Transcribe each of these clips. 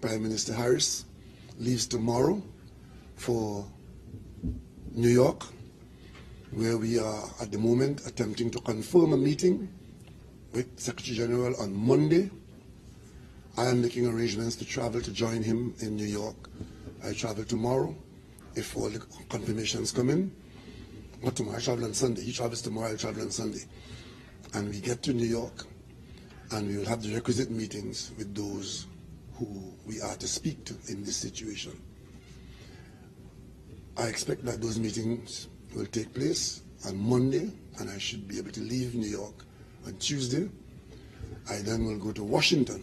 Prime Minister Harris leaves tomorrow for New York, where we are at the moment attempting to confirm a meeting with Secretary General on Monday. I am making arrangements to travel to join him in New York. I travel tomorrow, if all the confirmations come in. Not tomorrow, I travel on Sunday. He travels tomorrow, I travel on Sunday. And we get to New York, and we will have the requisite meetings with those who we are to speak to in this situation. I expect that those meetings will take place on Monday, and I should be able to leave New York on Tuesday. I then will go to Washington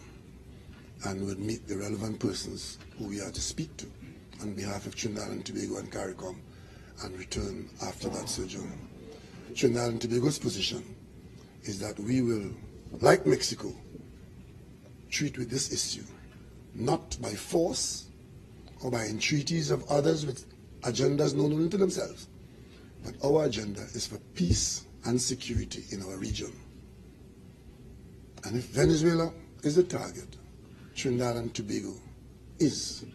and will meet the relevant persons who we are to speak to on behalf of Trinidad and Tobago and CARICOM, and return after that sojourn. Trinidad and Tobago's position is that we will, like Mexico, treat with this issue not by force or by entreaties of others with agendas known to themselves, but our agenda is for peace and security in our region. And if Venezuela is the target, Trinidad and Tobago is,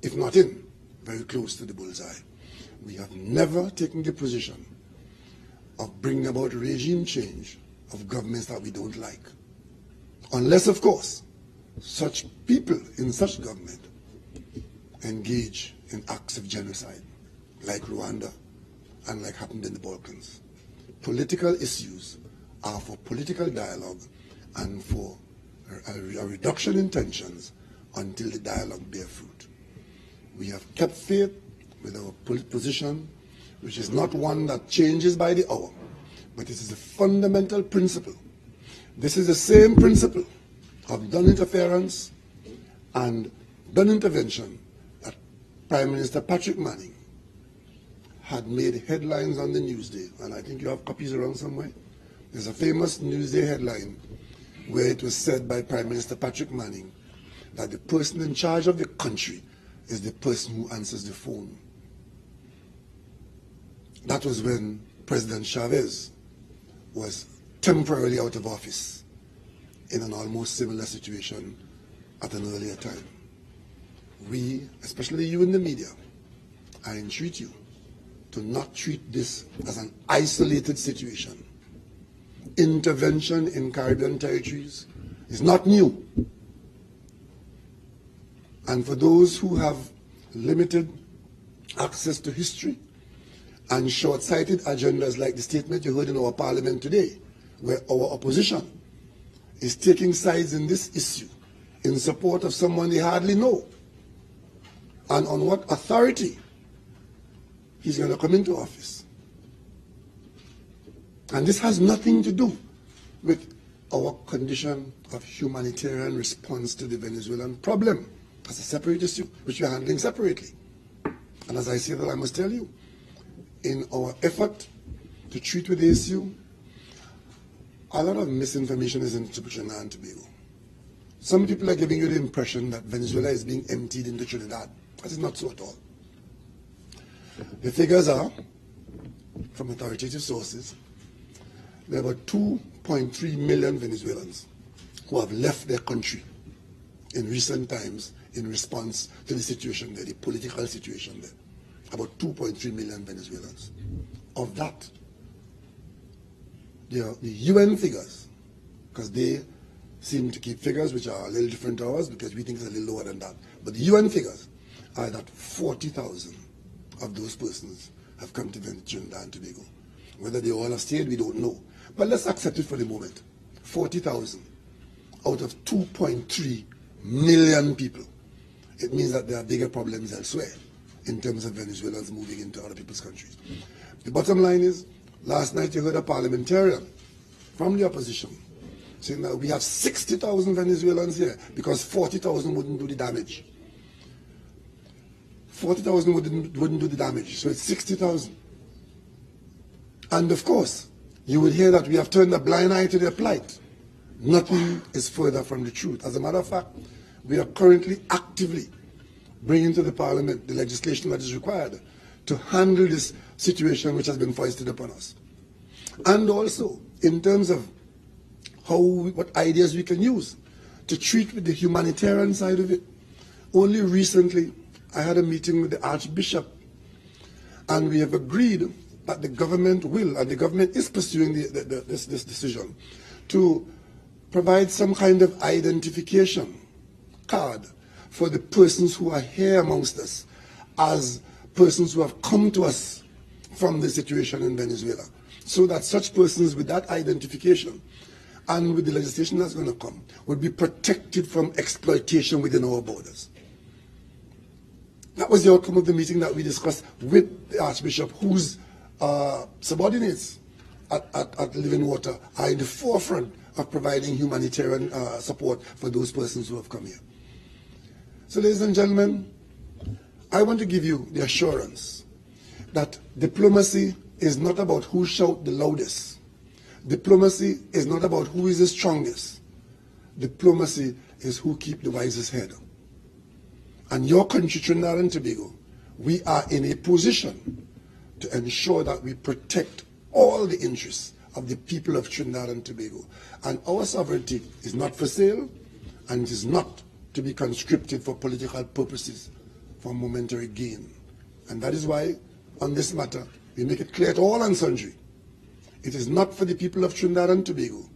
if not in, very close to the bullseye. We have never taken the position of bringing about regime change of governments that we don't like. Unless, of course, such people in such government engage in acts of genocide, like Rwanda and like happened in the Balkans. Political issues are for political dialogue and for a reduction in tensions until the dialogue bear fruit. We have kept faith with our position, which is not one that changes by the hour, but it is a fundamental principle. This is the same principle of non-interference and non-intervention that Prime Minister Patrick Manning had made headlines on the Newsday, and I think you have copies around somewhere. There's a famous Newsday headline where it was said by Prime Minister Patrick Manning that the person in charge of the country is the person who answers the phone. That was when President Chavez was temporarily out of office in an almost similar situation at an earlier time. We, especially you in the media, I entreat you to not treat this as an isolated situation. Intervention in Caribbean territories is not new. And for those who have limited access to history and short-sighted agendas like the statement you heard in our parliament today, where our opposition is taking sides in this issue in support of someone they hardly know, and on what authority he's going to come into office. And this has nothing to do with our condition of humanitarian response to the Venezuelan problem. That's a separate issue, which we're handling separately. And as I say that, I must tell you, in our effort to treat with the issue, a lot of misinformation is in Trinidad and Tobago. Some people are giving you the impression that Venezuela is being emptied into Trinidad. That is not so at all. The figures are, from authoritative sources, there are about 2.3 million Venezuelans who have left their country in recent times in response to the situation there, the political situation there. About 2.3 million Venezuelans. Of that, the UN figures, because they seem to keep figures which are a little different to ours, because we think it's a little lower than that. But the UN figures are that 40,000 of those persons have come to Trinidad and Tobago. Whether they all have stayed, we don't know. But let's accept it for the moment. 40,000 out of 2.3 million people. It means that there are bigger problems elsewhere in terms of Venezuelans moving into other people's countries. The bottom line is, last night you heard a parliamentarian from the opposition saying that we have 60,000 Venezuelans here because 40,000 wouldn't do the damage. 40,000 wouldn't do the damage, so it's 60,000. And of course, you would hear that we have turned a blind eye to their plight. Nothing is further from the truth. As a matter of fact, we are currently actively bringing to the Parliament the legislation that is required to handle this situation which has been foisted upon us. And also, in terms of what ideas we can use to treat with the humanitarian side of it. Only recently, I had a meeting with the Archbishop, and we have agreed that the government will, and the government is pursuing this decision, to provide some kind of identification card for the persons who are here amongst us as persons who have come to us from the situation in Venezuela, so that such persons with that identification and with the legislation that's going to come will be protected from exploitation within our borders. That was the outcome of the meeting that we discussed with the Archbishop, whose subordinates at Living Water are in the forefront of providing humanitarian support for those persons who have come here. So, ladies and gentlemen, I want to give you the assurance that diplomacy is not about who shouts the loudest. Diplomacy is not about who is the strongest. Diplomacy is who keeps the wisest head. And your country, Trinidad and Tobago, we are in a position to ensure that we protect all the interests of the people of Trinidad and Tobago. And our sovereignty is not for sale, and it is not to be conscripted for political purposes, for momentary gain. And that is why, on this matter, we make it clear to all and sundry, it is not for the people of Trinidad and Tobago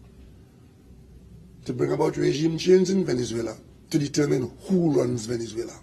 to bring about regime change in Venezuela to determine who runs Venezuela.